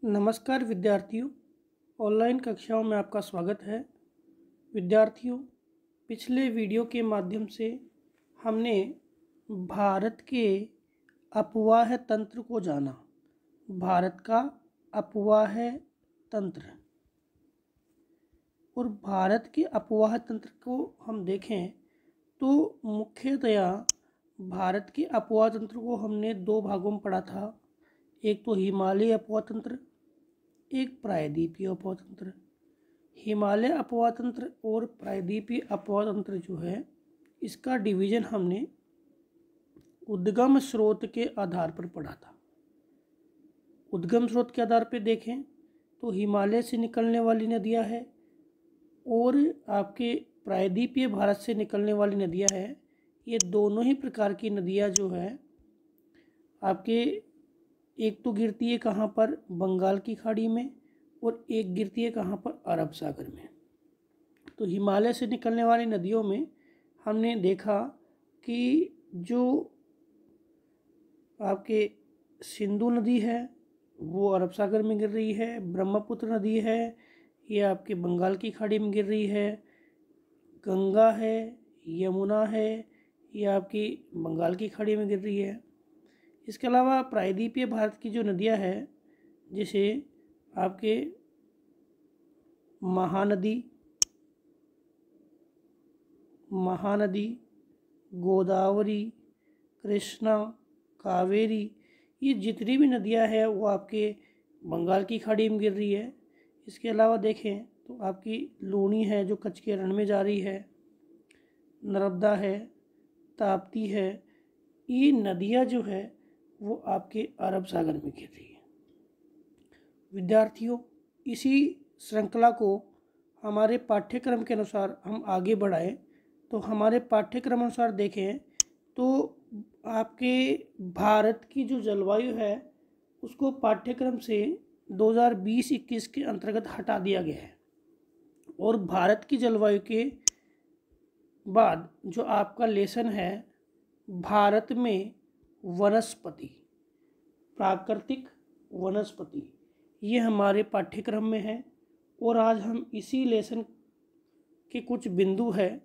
नमस्कार विद्यार्थियों, ऑनलाइन कक्षाओं में आपका स्वागत है। विद्यार्थियों, पिछले वीडियो के माध्यम से हमने भारत के अपवाह तंत्र को जाना। भारत का अपवाह तंत्र, और भारत के अपवाह तंत्र को हम देखें तो मुख्यतया भारत के अपवाह तंत्र को हमने दो भागों में पढ़ा था। एक तो हिमालय अपवाह तंत्र, एक प्रायद्वीपीय अपवाह तंत्र। हिमालय अपवाह तंत्र और प्रायद्वीपीय अपवाह तंत्र जो है, इसका डिवीजन हमने उद्गम स्रोत के आधार पर पढ़ा था। उद्गम स्रोत के आधार पर देखें तो हिमालय से निकलने वाली नदियां हैं और आपके प्रायद्वीपीय भारत से निकलने वाली नदियां हैं। ये दोनों ही प्रकार की नदियां जो है आपके एक तो गिरती है कहाँ पर, बंगाल की खाड़ी में, और एक गिरती है कहाँ पर, अरब सागर में। तो हिमालय से निकलने वाली नदियों में हमने देखा कि जो आपके सिंधु नदी है वो अरब सागर में गिर रही है, ब्रह्मपुत्र नदी है ये आपके बंगाल की खाड़ी में गिर रही है, गंगा है, यमुना है, ये आपकी बंगाल की खाड़ी में गिर रही है। इसके अलावा प्रायद्वीपीय भारत की जो नदियां हैं, जैसे आपके महानदी, गोदावरी, कृष्णा, कावेरी, ये जितनी भी नदियां हैं वो आपके बंगाल की खाड़ी में गिर रही है। इसके अलावा देखें तो आपकी लूनी है जो कच्छ के रण में जा रही है, नर्मदा है, ताप्ती है, ये नदियां जो है वो आपके अरब सागर में गिर रही है। विद्यार्थियों, इसी श्रृंखला को हमारे पाठ्यक्रम के अनुसार हम आगे बढ़ाएं तो हमारे पाठ्यक्रम अनुसार देखें तो आपके भारत की जो जलवायु है उसको पाठ्यक्रम से 2020-21 के अंतर्गत हटा दिया गया है, और भारत की जलवायु के बाद जो आपका लेसन है भारत में वनस्पति, प्राकृतिक वनस्पति, ये हमारे पाठ्यक्रम में है। और आज हम इसी लेसन के कुछ बिंदु हैं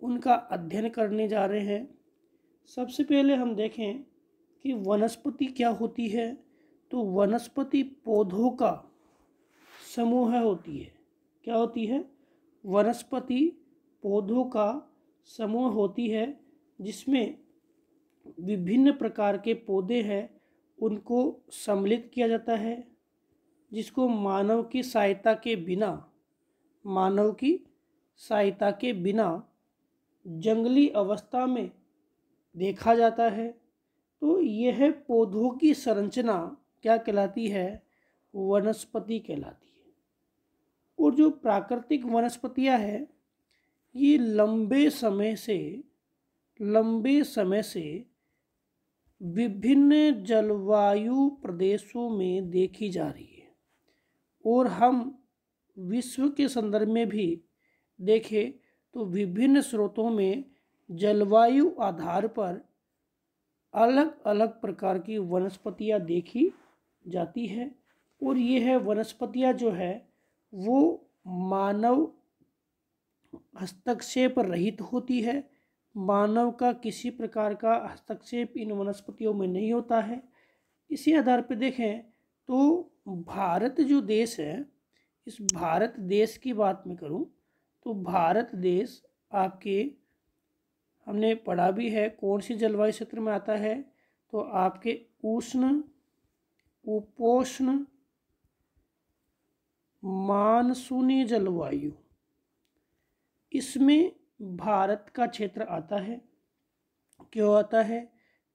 उनका अध्ययन करने जा रहे हैं। सबसे पहले हम देखें कि वनस्पति क्या होती है। तो वनस्पति पौधों का समूह होती है। क्या होती है? वनस्पति पौधों का समूह होती है जिसमें विभिन्न प्रकार के पौधे हैं उनको सम्मिलित किया जाता है, जिसको मानव की सहायता के बिना जंगली अवस्था में देखा जाता है। तो यह पौधों की संरचना क्या कहलाती है? वनस्पति कहलाती है। और जो प्राकृतिक वनस्पतियां हैं ये लंबे समय से विभिन्न जलवायु प्रदेशों में देखी जा रही है, और हम विश्व के संदर्भ में भी देखें तो विभिन्न स्रोतों में जलवायु आधार पर अलग अलग प्रकार की वनस्पतियां देखी जाती है। और यह वनस्पतियां जो है वो मानव हस्तक्षेप रहित होती है। मानव का किसी प्रकार का हस्तक्षेप इन वनस्पतियों में नहीं होता है। इसी आधार पर देखें तो भारत जो देश है, इस भारत देश की बात मैं करूं तो भारत देश आपके हमने पढ़ा भी है कौन सी जलवायु क्षेत्र में आता है। तो आपके उष्ण, उपोष्ण, मानसूनी जलवायु, इसमें भारत का क्षेत्र आता है। क्यों आता है?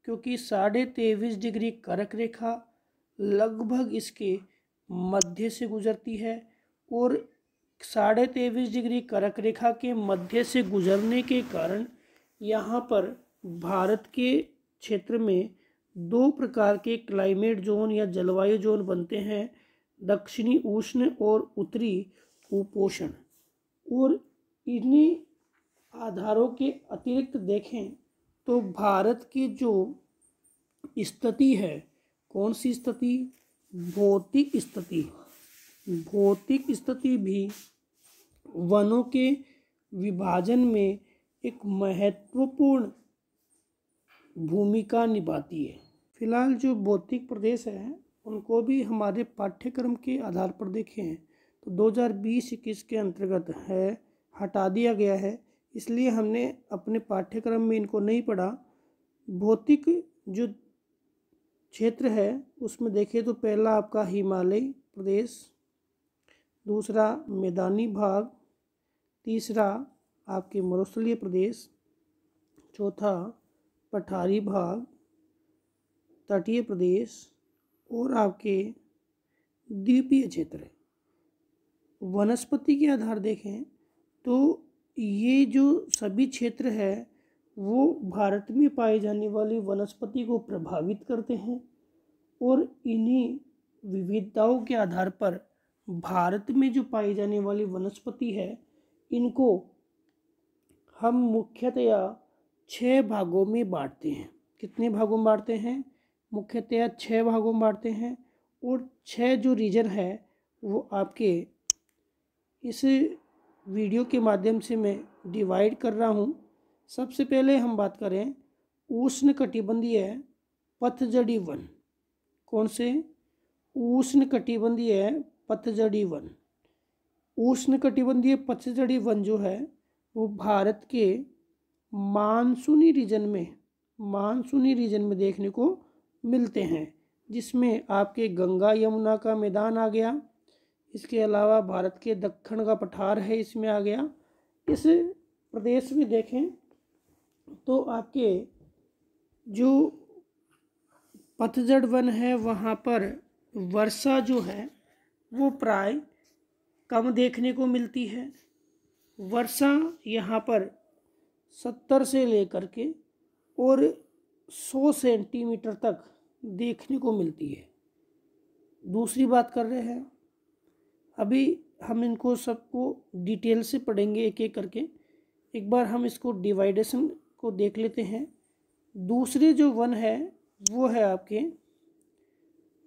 क्योंकि 23.5 डिग्री कर्क रेखा लगभग इसके मध्य से गुजरती है, और 23.5 डिग्री कर्क रेखा के मध्य से गुजरने के कारण यहाँ पर भारत के क्षेत्र में दो प्रकार के क्लाइमेट जोन या जलवायु जोन बनते हैं, दक्षिणी उष्ण और उत्तरी उपोष्ण। और इन्हीं आधारों के अतिरिक्त देखें तो भारत की जो स्थिति है, कौन सी स्थिति? भौतिक स्थिति भी वनों के विभाजन में एक महत्वपूर्ण भूमिका निभाती है। फिलहाल जो भौतिक प्रदेश है उनको भी हमारे पाठ्यक्रम के आधार पर देखें तो 2020-21 के अंतर्गत है, हटा दिया गया है, इसलिए हमने अपने पाठ्यक्रम में इनको नहीं पढ़ा। भौतिक जो क्षेत्र है उसमें देखें तो पहला आपका हिमालय प्रदेश, दूसरा मैदानी भाग, तीसरा आपके मरुस्थलीय प्रदेश, चौथा पठारी भाग, तटीय प्रदेश और आपके द्वीपीय क्षेत्र। वनस्पति के आधार देखें तो ये जो सभी क्षेत्र है वो भारत में पाई जाने वाली वनस्पति को प्रभावित करते हैं और इन्हीं विविधताओं के आधार पर भारत में जो पाई जाने वाली वनस्पति है इनको हम मुख्यतया 6 भागों में बांटते हैं। कितने भागों में बांटते हैं? मुख्यतया 6 भागों में बांटते हैं और 6 जो रीजन है वो आपके इस वीडियो के माध्यम से मैं डिवाइड कर रहा हूँ। सबसे पहले हम बात करें उष्णकटिबंधीय पतझड़ी वन। कौन से? उष्णकटिबंधीय पतझड़ी वन। उष्णकटिबंधीय पतझड़ी वन जो है वो भारत के मानसूनी रीजन में देखने को मिलते हैं, जिसमें आपके गंगा यमुना का मैदान आ गया। इसके अलावा भारत के दक्षिण का पठार है, इसमें आ गया। इस प्रदेश में देखें तो आपके जो पतझड़ वन है वहाँ पर वर्षा जो है वो प्राय कम देखने को मिलती है। वर्षा यहाँ पर 70 से लेकर के और 100 सेंटीमीटर तक देखने को मिलती है। दूसरी बात कर रहे हैं, अभी हम इनको सबको डिटेल से पढ़ेंगे एक एक करके। एक बार हम इसको डिवाइडेशन को देख लेते हैं। दूसरे जो वन है वो है आपके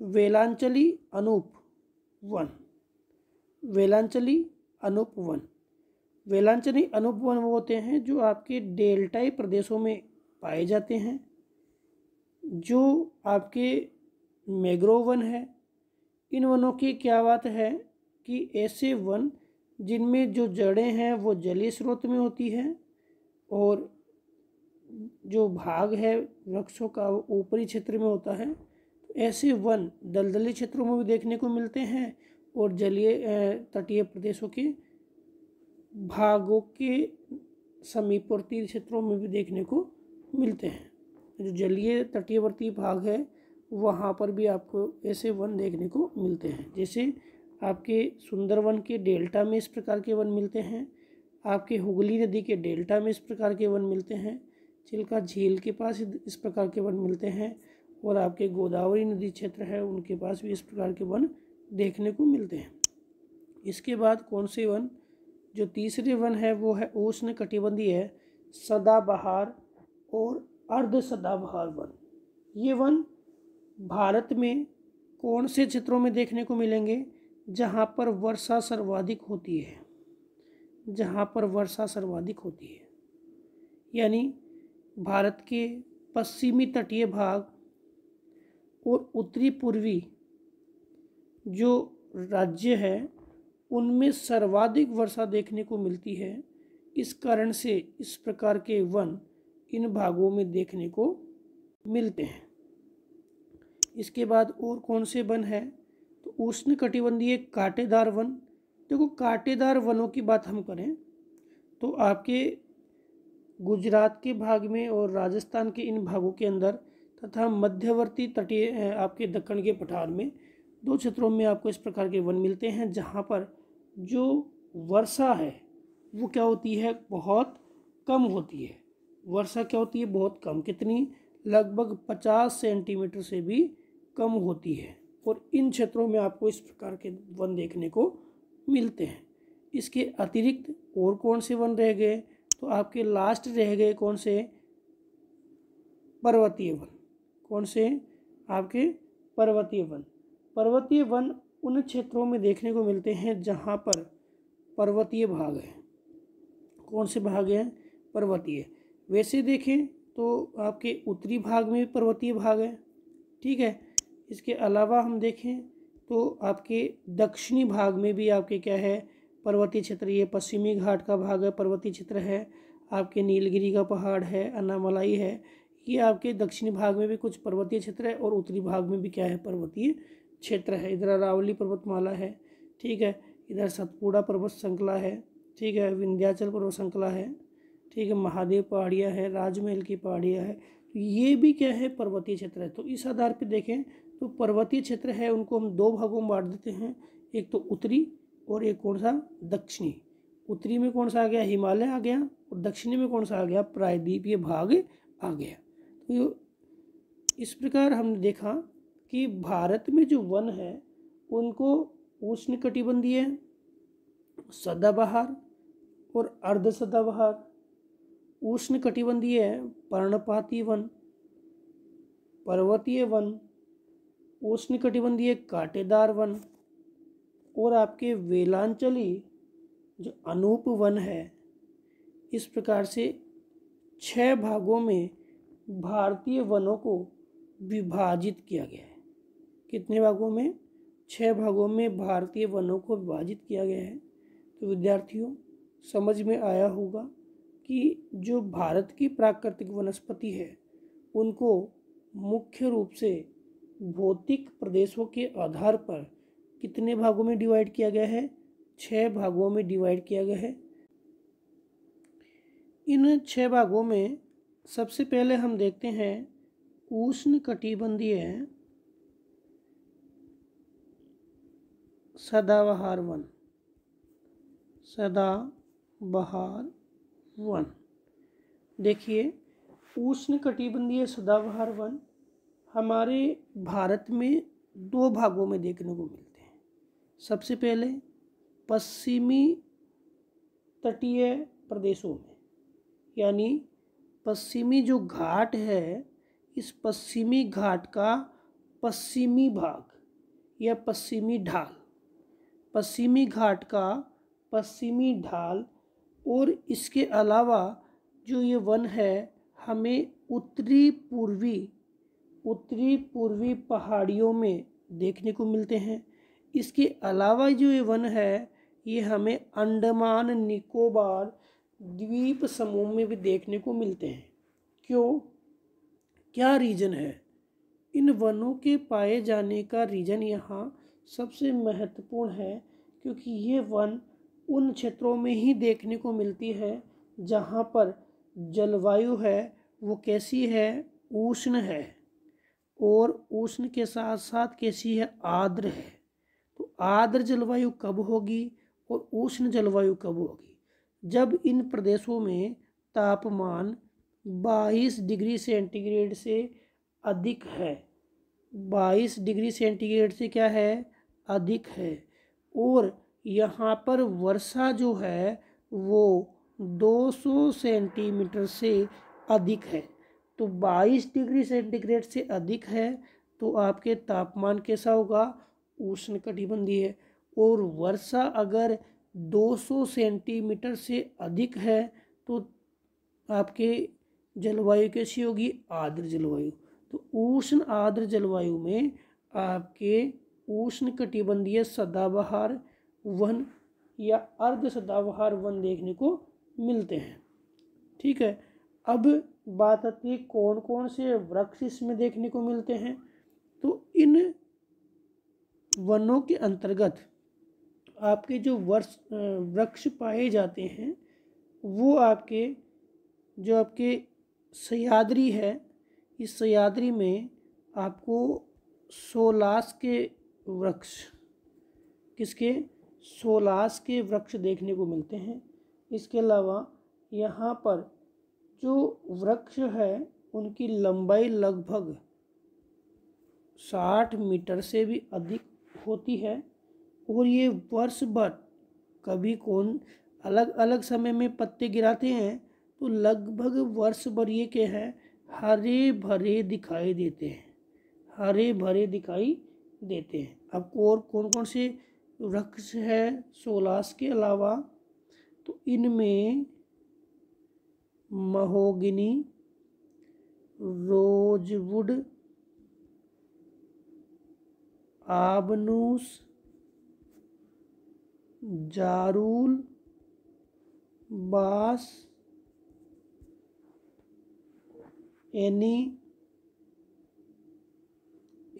वेलांचली अनूप वन। वेलांचली अनूप वन वो होते हैं जो आपके डेल्टाई प्रदेशों में पाए जाते हैं। जो आपके मैंग्रोव वन है, इन वनों की क्या बात है कि ऐसे वन जिनमें जो जड़ें हैं वो जलीय स्रोत में होती है और जो भाग है वृक्षों का वो ऊपरी क्षेत्र में होता है। तो ऐसे वन दलदली क्षेत्रों में भी देखने को मिलते हैं और जलीय तटीय प्रदेशों के भागों के समीपवर्ती क्षेत्रों में भी देखने को मिलते हैं। जो जलीय तटीयवर्ती भाग है वहाँ पर भी आपको ऐसे वन देखने को मिलते हैं। जैसे आपके सुंदरवन के डेल्टा में इस प्रकार के वन मिलते हैं, आपके हुगली नदी के डेल्टा में इस प्रकार के वन मिलते हैं, चिल्का झील के पास इस प्रकार के वन मिलते हैं और आपके गोदावरी नदी क्षेत्र है उनके पास भी इस प्रकार के वन देखने को मिलते हैं। इसके बाद कौन से वन? जो तीसरे वन है वो है उष्णकटिबंधीय सदाबहार और अर्ध सदाबहार वन। ये वन भारत में कौन से क्षेत्रों में देखने को मिलेंगे? जहाँ पर वर्षा सर्वाधिक होती है, यानी भारत के पश्चिमी तटीय भाग और उत्तरी पूर्वी जो राज्य है उनमें सर्वाधिक वर्षा देखने को मिलती है। इस कारण से इस प्रकार के वन इन भागों में देखने को मिलते हैं। इसके बाद और कौन से वन है? तो उष्णकटिबंधीय कांटेदार वन। देखो, कांटेदार वनों की बात हम करें तो आपके गुजरात के भाग में और राजस्थान के इन भागों के अंदर तथा मध्यवर्ती तटीय आपके दक्कन के पठार में 2 क्षेत्रों में आपको इस प्रकार के वन मिलते हैं, जहाँ पर जो वर्षा है वो क्या होती है? बहुत कम होती है। वर्षा क्या होती है? बहुत कम। कितनी? लगभग 50 सेंटीमीटर से भी कम होती है और इन क्षेत्रों में आपको इस प्रकार के वन देखने को मिलते हैं। इसके अतिरिक्त और कौन से वन रह गए? तो आपके लास्ट रह गए कौन से? पर्वतीय वन। कौन से? आपके पर्वतीय वन। पर्वतीय वन उन क्षेत्रों में देखने को मिलते हैं जहाँ पर पर्वतीय भाग है। कौन से भाग हैं? पर्वतीय। वैसे देखें तो आपके उत्तरी भाग में भी पर्वतीय भाग है, ठीक है। इसके अलावा हम देखें तो आपके दक्षिणी भाग में भी आपके क्या है? पर्वतीय क्षेत्र। ये पश्चिमी घाट का भाग है, पर्वतीय क्षेत्र है। आपके नीलगिरी का पहाड़ है, अन्नामलाई है, ये आपके दक्षिणी भाग में भी कुछ पर्वतीय क्षेत्र है और उत्तरी भाग में भी क्या है? पर्वतीय क्षेत्र है। इधर अरावली पर्वतमाला है, ठीक है। इधर सतपुड़ा पर्वत श्रृंखला है, ठीक है। विंध्याचल पर्वत श्रृंखला है, ठीक है। महादेव पहाड़ियाँ है, राजमहल की पहाड़ियाँ है, तो ये भी क्या है? पर्वतीय क्षेत्र है। तो इस आधार पर देखें तो पर्वतीय क्षेत्र है उनको हम दो भागों में बांट देते हैं, एक तो उत्तरी और एक कौन सा? दक्षिणी। उत्तरी में कौन सा आ गया? हिमालय आ गया, और दक्षिणी में कौन सा आ गया? प्रायद्वीपीय भाग आ गया। तो इस प्रकार हमने देखा कि भारत में जो वन है उनको उष्णकटिबंधीय, सदाबहार और अर्ध सदाबहार। उष्णकटिबंधीय है पर्णपाती वन, पर्वतीय वन, उष्णकटिबंधीय कांटेदार वन, और आपके वेलांचली जो अनूप वन है। इस प्रकार से 6 भागों में भारतीय वनों को विभाजित किया गया है। कितने भागों में? 6 भागों में भारतीय वनों को विभाजित किया गया है। तो विद्यार्थियों समझ में आया होगा कि जो भारत की प्राकृतिक वनस्पति है उनको मुख्य रूप से भौतिक प्रदेशों के आधार पर कितने भागों में डिवाइड किया गया है? 6 भागों में डिवाइड किया गया है। इन 6 भागों में सबसे पहले हम देखते हैं उष्णकटिबंधीय सदाबहार वन। सदाबहार वन देखिए, उष्णकटिबंधीय सदाबहार वन हमारे भारत में 2 भागों में देखने को मिलते हैं। सबसे पहले पश्चिमी तटीय प्रदेशों में, यानी पश्चिमी जो घाट है, इस पश्चिमी घाट का पश्चिमी भाग या पश्चिमी ढाल, पश्चिमी घाट का पश्चिमी ढाल, और इसके अलावा जो ये वन है हमें उत्तरी पूर्वी पहाड़ियों में देखने को मिलते हैं। इसके अलावा जो ये वन है ये हमें अंडमान निकोबार द्वीप समूह में भी देखने को मिलते हैं। क्यों? क्या रीजन है? इन वनों के पाए जाने का रीजन यहाँ सबसे महत्वपूर्ण है, क्योंकि ये वन उन क्षेत्रों में ही देखने को मिलती है जहाँ पर जलवायु है वो कैसी है? उष्ण है, और उष्ण के साथ साथ कैसी है? आर्द्र है। तो आर्द्र जलवायु कब होगी और उष्ण जलवायु कब होगी? जब इन प्रदेशों में तापमान 22 डिग्री सेंटीग्रेड से अधिक है। 22 डिग्री सेंटीग्रेड से क्या है? अधिक है। और यहाँ पर वर्षा जो है वो 200 सेंटीमीटर से अधिक है। तो 22 डिग्री सेंटीग्रेड से अधिक है तो आपके तापमान कैसा होगा? उष्णकटिबंधीय। और वर्षा अगर 200 सेंटीमीटर से अधिक है तो आपके जलवायु कैसी होगी? आर्द्र जलवायु। तो उष्ण आर्द्र जलवायु में आपके उष्णकटिबंधीय सदाबहार वन या अर्ध सदाबहार वन देखने को मिलते हैं, ठीक है। अब बात आती है कौन कौन से वृक्ष इसमें देखने को मिलते हैं। तो इन वनों के अंतर्गत आपके जो वृक्ष पाए जाते हैं वो आपके जो आपके सह्याद्री है, इस सह्याद्री में आपको सोलास के वृक्ष, किसके? सोलास के वृक्ष देखने को मिलते हैं। इसके अलावा यहाँ पर जो वृक्ष है उनकी लंबाई लगभग 60 मीटर से भी अधिक होती है, और ये वर्ष भर कभी कौन अलग अलग समय में पत्ते गिराते हैं तो लगभग वर्ष भर ये क्या है? हरे भरे दिखाई देते हैं, हरे भरे दिखाई देते हैं। आपको और कौन कौन से वृक्ष है सोलास के अलावा, तो इनमें महोगनी, रोजवुड, आबनूस, जारूल, बांस, एनी,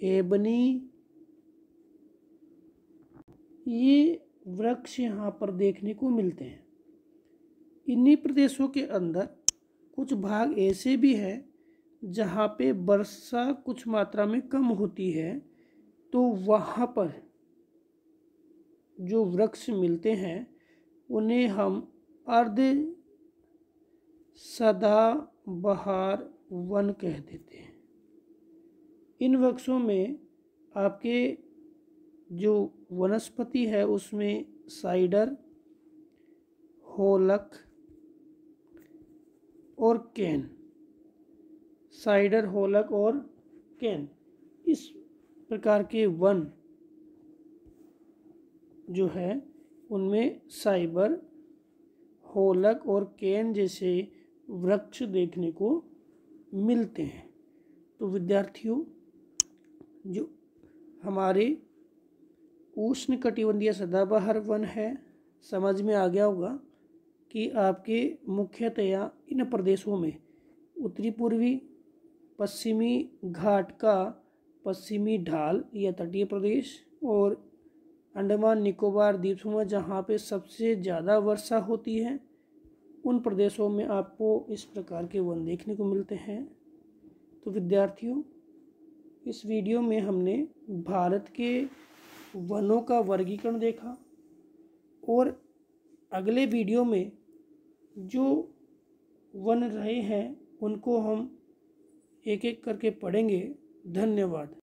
एबनी, ये वृक्ष यहाँ पर देखने को मिलते हैं। इन्हीं प्रदेशों के अंदर कुछ भाग ऐसे भी हैं जहाँ पे वर्षा कुछ मात्रा में कम होती है, तो वहाँ पर जो वृक्ष मिलते हैं उन्हें हम अर्ध सदाबहार वन कह देते हैं। इन वृक्षों में आपके जो वनस्पति है उसमें साइडर, होलक और कैन, साइडर, होलक और कैन, इस प्रकार के वन जो है उनमें साइबर, होलक और कैन जैसे वृक्ष देखने को मिलते हैं। तो विद्यार्थियों, जो हमारे उष्णकटिबंधीय सदाबहार वन है, समझ में आ गया होगा कि आपके मुख्यतया इन प्रदेशों में उत्तरी पूर्वी पश्चिमी घाट का पश्चिमी ढाल या तटीय प्रदेश और अंडमान निकोबार द्वीप समूह जहाँ पे सबसे ज़्यादा वर्षा होती है, उन प्रदेशों में आपको इस प्रकार के वन देखने को मिलते हैं। तो विद्यार्थियों, इस वीडियो में हमने भारत के वनों का वर्गीकरण देखा और अगले वीडियो में जो वन रहे हैं उनको हम एक एक करके पढ़ेंगे। धन्यवाद।